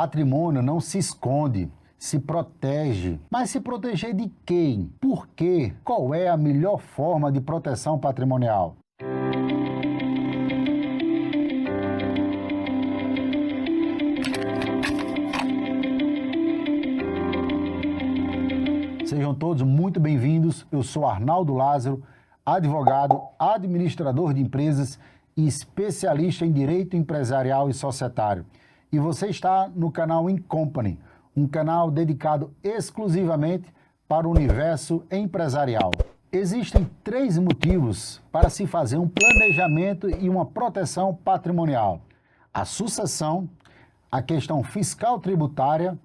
Patrimônio não se esconde, se protege. Mas se proteger de quem? Por quê? Qual é a melhor forma de proteção patrimonial? Sejam todos muito bem-vindos. Eu sou Arnaldo Lázaro, advogado, administrador de empresas e especialista em direito empresarial e societário. E você está no canal Incompany, um canal dedicado exclusivamente para o universo empresarial. Existem 3 motivos para se fazer um planejamento e uma proteção patrimonial: a sucessão, a questão fiscal tributária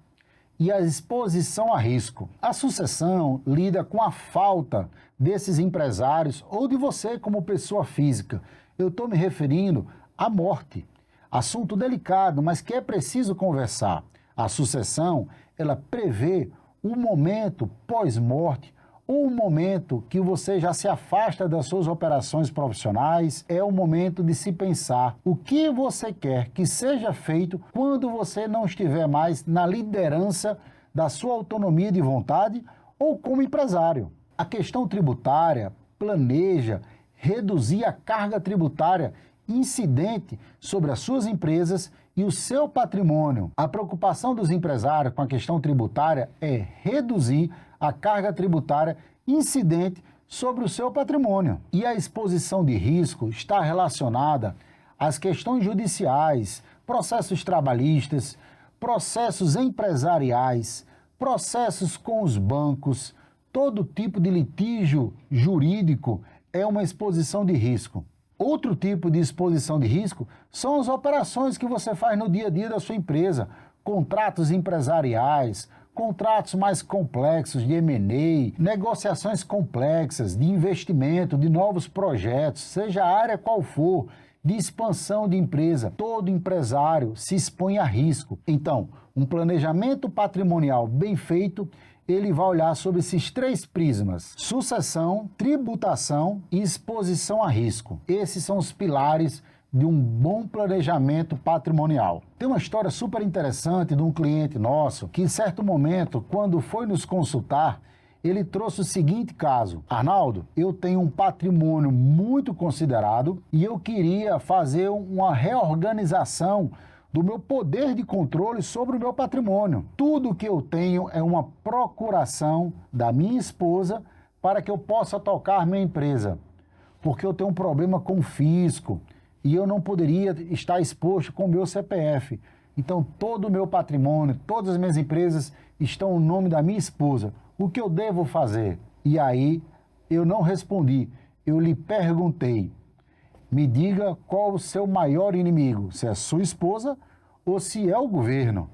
e a exposição a risco. A sucessão lida com a falta desses empresários ou de você como pessoa física. Eu estou me referindo à morte. Assunto delicado, mas que é preciso conversar. A sucessão, ela prevê o momento pós-morte ou o momento que você já se afasta das suas operações profissionais. É o momento de se pensar o que você quer que seja feito quando você não estiver mais na liderança da sua autonomia de vontade ou como empresário. A questão tributária planeja reduzir a carga tributária incidente sobre as suas empresas e o seu patrimônio. A preocupação dos empresários com a questão tributária é reduzir a carga tributária incidente sobre o seu patrimônio. E a exposição de risco está relacionada às questões judiciais, processos trabalhistas, processos empresariais, processos com os bancos. Todo tipo de litígio jurídico é uma exposição de risco. Outro tipo de exposição de risco são as operações que você faz no dia a dia da sua empresa, contratos empresariais, contratos mais complexos de M&A, negociações complexas de investimento, de novos projetos, seja a área qual for, de expansão de empresa. Todo empresário se expõe a risco. Então, um planejamento patrimonial bem feito, ele vai olhar sobre esses 3 prismas: sucessão, tributação e exposição a risco. Esses são os pilares de um bom planejamento patrimonial. Tem uma história super interessante de um cliente nosso que, em certo momento, quando foi nos consultar, ele trouxe o seguinte caso: Arnaldo, eu tenho um patrimônio muito considerado e eu queria fazer uma reorganização do meu poder de controle sobre o meu patrimônio. Tudo que eu tenho é uma procuração da minha esposa para que eu possa tocar minha empresa, porque eu tenho um problema com o fisco e eu não poderia estar exposto com o meu CPF. Então, todo o meu patrimônio, todas as minhas empresas estão no nome da minha esposa. O que eu devo fazer? E aí, eu não respondi. Eu lhe perguntei: me diga qual o seu maior inimigo, se é sua esposa ou se é o governo.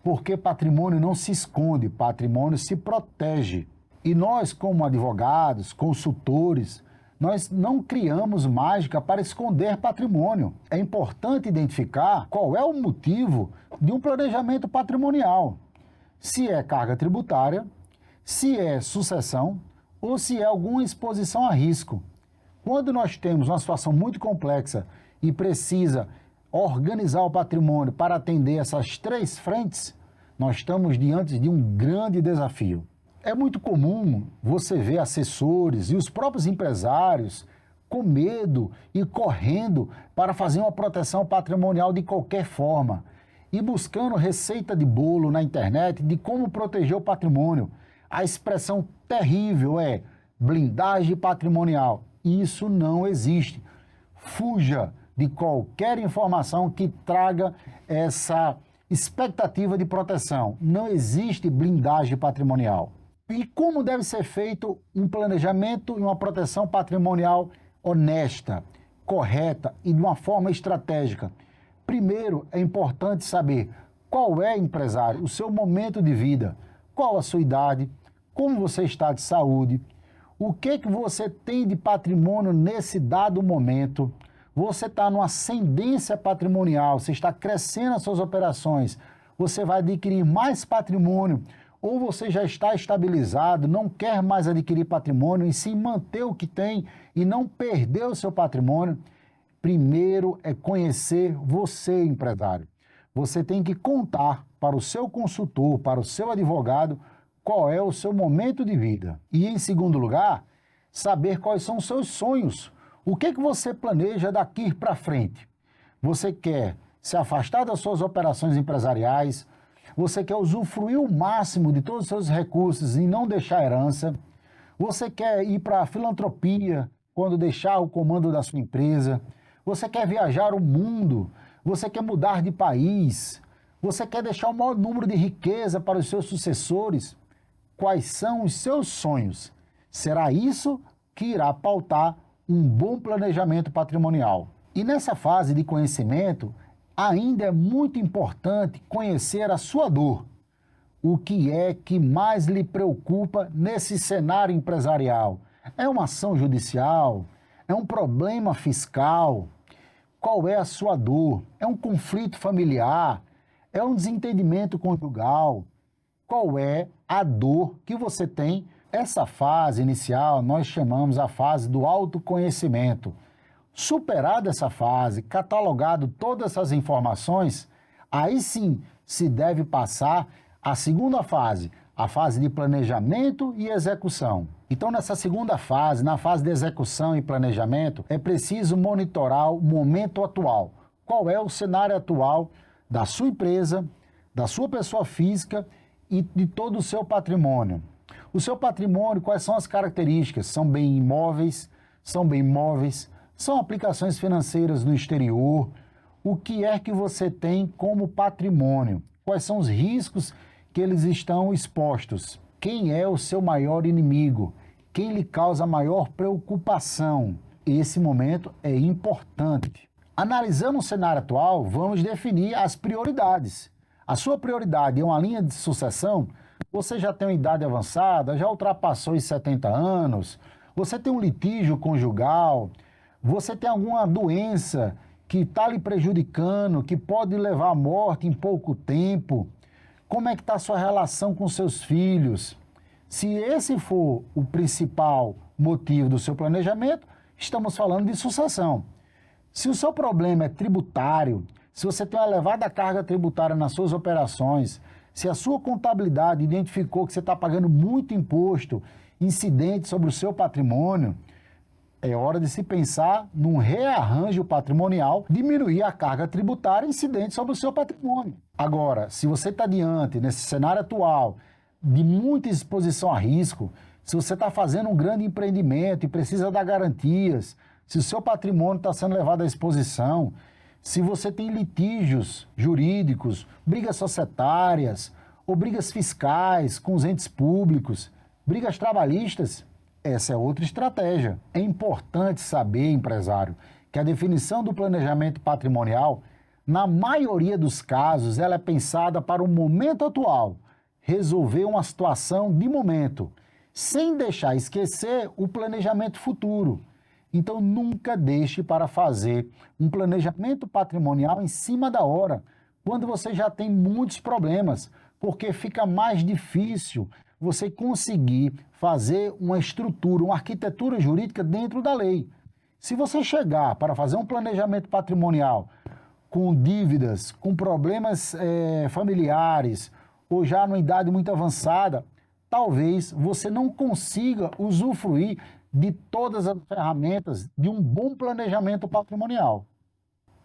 Porque patrimônio não se esconde, patrimônio se protege. E nós, como advogados, consultores, nós não criamos mágica para esconder patrimônio. É importante identificar qual é o motivo de um planejamento patrimonial. Se é carga tributária, se é sucessão ou se é alguma exposição a risco. Quando nós temos uma situação muito complexa e precisa organizar o patrimônio para atender essas 3 frentes, nós estamos diante de um grande desafio. É muito comum você ver assessores e os próprios empresários com medo e correndo para fazer uma proteção patrimonial de qualquer forma e buscando receita de bolo na internet de como proteger o patrimônio. A expressão terrível é blindagem patrimonial. Isso não existe. Fuja de qualquer informação que traga essa expectativa de proteção. Não existe blindagem patrimonial. E como deve ser feito um planejamento e uma proteção patrimonial honesta, correta e de uma forma estratégica? Primeiro, é importante saber qual é, empresário, o seu momento de vida, qual a sua idade, como você está de saúde, o que você tem de patrimônio nesse dado momento. Você está numa ascendência patrimonial, você está crescendo as suas operações, você vai adquirir mais patrimônio, ou você já está estabilizado, não quer mais adquirir patrimônio e sim manter o que tem e não perder o seu patrimônio. Primeiro é conhecer você, empresário. Você tem que contar para o seu consultor, para o seu advogado, qual é o seu momento de vida. E, em segundo lugar, saber quais são os seus sonhos. O que você planeja daqui para frente? Você quer se afastar das suas operações empresariais? Você quer usufruir o máximo de todos os seus recursos e não deixar herança? Você quer ir para a filantropia quando deixar o comando da sua empresa? Você quer viajar o mundo? Você quer mudar de país? Você quer deixar o maior número de riqueza para os seus sucessores? Quais são os seus sonhos? Será isso que irá pautar um bom planejamento patrimonial. E nessa fase de conhecimento, ainda é muito importante conhecer a sua dor. O que é que mais lhe preocupa nesse cenário empresarial? É uma ação judicial? É um problema fiscal? Qual é a sua dor? É um conflito familiar? É um desentendimento conjugal? Qual é a dor que você tem? Essa fase inicial nós chamamos a fase do autoconhecimento. Superada essa fase, catalogado todas essas informações, aí sim se deve passar à segunda fase, a fase de planejamento e execução. Então, nessa segunda fase, na fase de execução e planejamento, é preciso monitorar o momento atual. Qual é o cenário atual da sua empresa, da sua pessoa física e de todo o seu patrimônio. O seu patrimônio, quais são as características? São bem imóveis? São bem móveis? São aplicações financeiras no exterior? O que é que você tem como patrimônio? Quais são os riscos que eles estão expostos? Quem é o seu maior inimigo? Quem lhe causa maior preocupação? Esse momento é importante. Analisando o cenário atual, vamos definir as prioridades. A sua prioridade é uma linha de sucessão? Você já tem uma idade avançada, já ultrapassou os 70 anos, você tem um litígio conjugal, você tem alguma doença que está lhe prejudicando, que pode levar à morte em pouco tempo. Como é que está a sua relação com seus filhos? Se esse for o principal motivo do seu planejamento, estamos falando de sucessão. Se o seu problema é tributário, se você tem uma elevada carga tributária nas suas operações, se a sua contabilidade identificou que você está pagando muito imposto incidente sobre o seu patrimônio, é hora de se pensar num rearranjo patrimonial, diminuir a carga tributária incidente sobre o seu patrimônio. Agora, se você está diante, nesse cenário atual, de muita exposição a risco, se você está fazendo um grande empreendimento e precisa dar garantias, se o seu patrimônio está sendo levado à exposição, se você tem litígios jurídicos, brigas societárias ou brigas fiscais com os entes públicos, brigas trabalhistas, essa é outra estratégia. É importante saber, empresário, que a definição do planejamento patrimonial, na maioria dos casos, ela é pensada para o momento atual, resolver uma situação de momento, sem deixar esquecer o planejamento futuro. Então, nunca deixe para fazer um planejamento patrimonial em cima da hora, quando você já tem muitos problemas, porque fica mais difícil você conseguir fazer uma estrutura, uma arquitetura jurídica dentro da lei. Se você chegar para fazer um planejamento patrimonial com dívidas, com problemas familiares, ou já numa idade muito avançada, talvez você não consiga usufruir de todas as ferramentas de um bom planejamento patrimonial.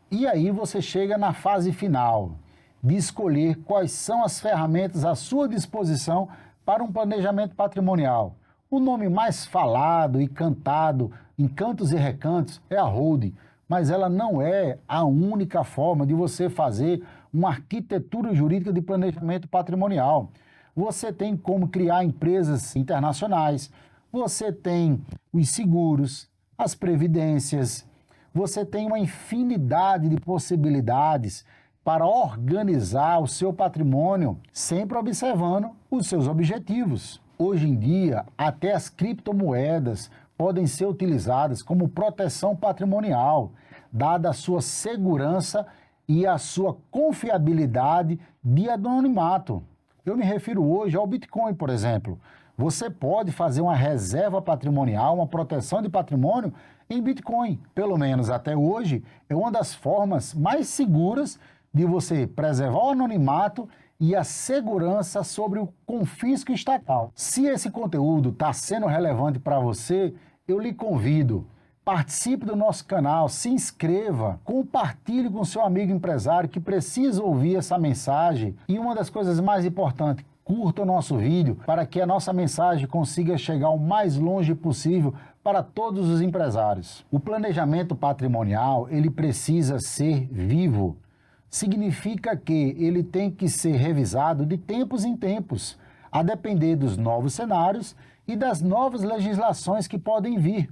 E aí você chega na fase final de escolher quais são as ferramentas à sua disposição para um planejamento patrimonial. O nome mais falado e cantado em cantos e recantos é a holding, mas ela não é a única forma de você fazer uma arquitetura jurídica de planejamento patrimonial. Você tem como criar empresas internacionais, você tem os seguros, as previdências, você tem uma infinidade de possibilidades para organizar o seu patrimônio, sempre observando os seus objetivos. Hoje em dia, até as criptomoedas podem ser utilizadas como proteção patrimonial, dada a sua segurança e a sua confiabilidade de anonimato. Eu me refiro hoje ao Bitcoin, por exemplo. Você pode fazer uma reserva patrimonial, uma proteção de patrimônio em Bitcoin. Pelo menos até hoje, é uma das formas mais seguras de você preservar o anonimato e a segurança sobre o confisco estatal. Se esse conteúdo está sendo relevante para você, eu lhe convido. Participe do nosso canal, se inscreva, compartilhe com seu amigo empresário que precisa ouvir essa mensagem. E uma das coisas mais importantes, curta o nosso vídeo para que a nossa mensagem consiga chegar o mais longe possível para todos os empresários. O planejamento patrimonial, ele precisa ser vivo. Significa que ele tem que ser revisado de tempos em tempos, a depender dos novos cenários e das novas legislações que podem vir.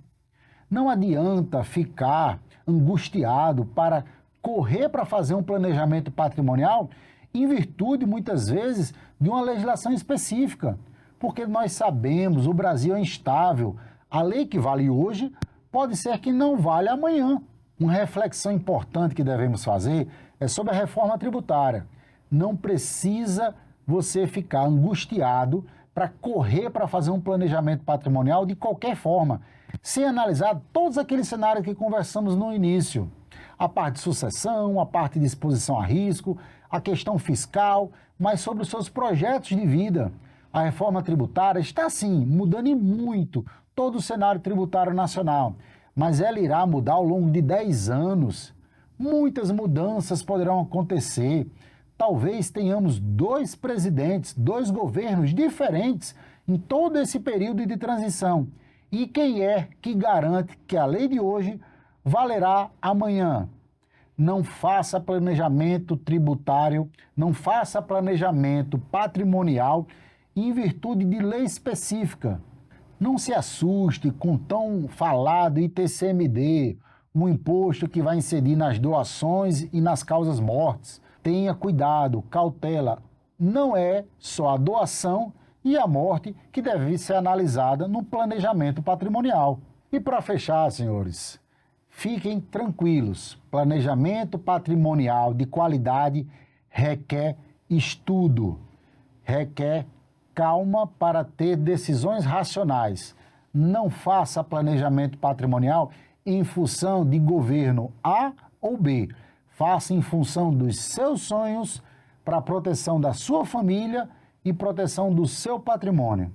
Não adianta ficar angustiado para correr para fazer um planejamento patrimonial em virtude, muitas vezes, de uma legislação específica. Porque nós sabemos, o Brasil é instável. A lei que vale hoje pode ser que não vale amanhã. Uma reflexão importante que devemos fazer é sobre a reforma tributária. Não precisa você ficar angustiado para correr para fazer um planejamento patrimonial de qualquer forma, sem analisar todos aqueles cenários que conversamos no início. A parte de sucessão, a parte de exposição a risco, a questão fiscal, mas sobre os seus projetos de vida. A reforma tributária está, sim, mudando e muito todo o cenário tributário nacional, mas ela irá mudar ao longo de 10 anos. Muitas mudanças poderão acontecer. Talvez tenhamos 2 presidentes, 2 governos diferentes em todo esse período de transição. E quem é que garante que a lei de hoje valerá amanhã? Não faça planejamento tributário, não faça planejamento patrimonial em virtude de lei específica. Não se assuste com tão falado ITCMD, um imposto que vai incidir nas doações e nas causas mortes. Tenha cuidado, cautela. Não é só a doação e a morte que deve ser analisada no planejamento patrimonial. E para fechar, senhores, fiquem tranquilos. Planejamento patrimonial de qualidade requer estudo, requer calma para ter decisões racionais. Não faça planejamento patrimonial em função de governo A ou B. Faça em função dos seus sonhos para a proteção da sua família e proteção do seu patrimônio.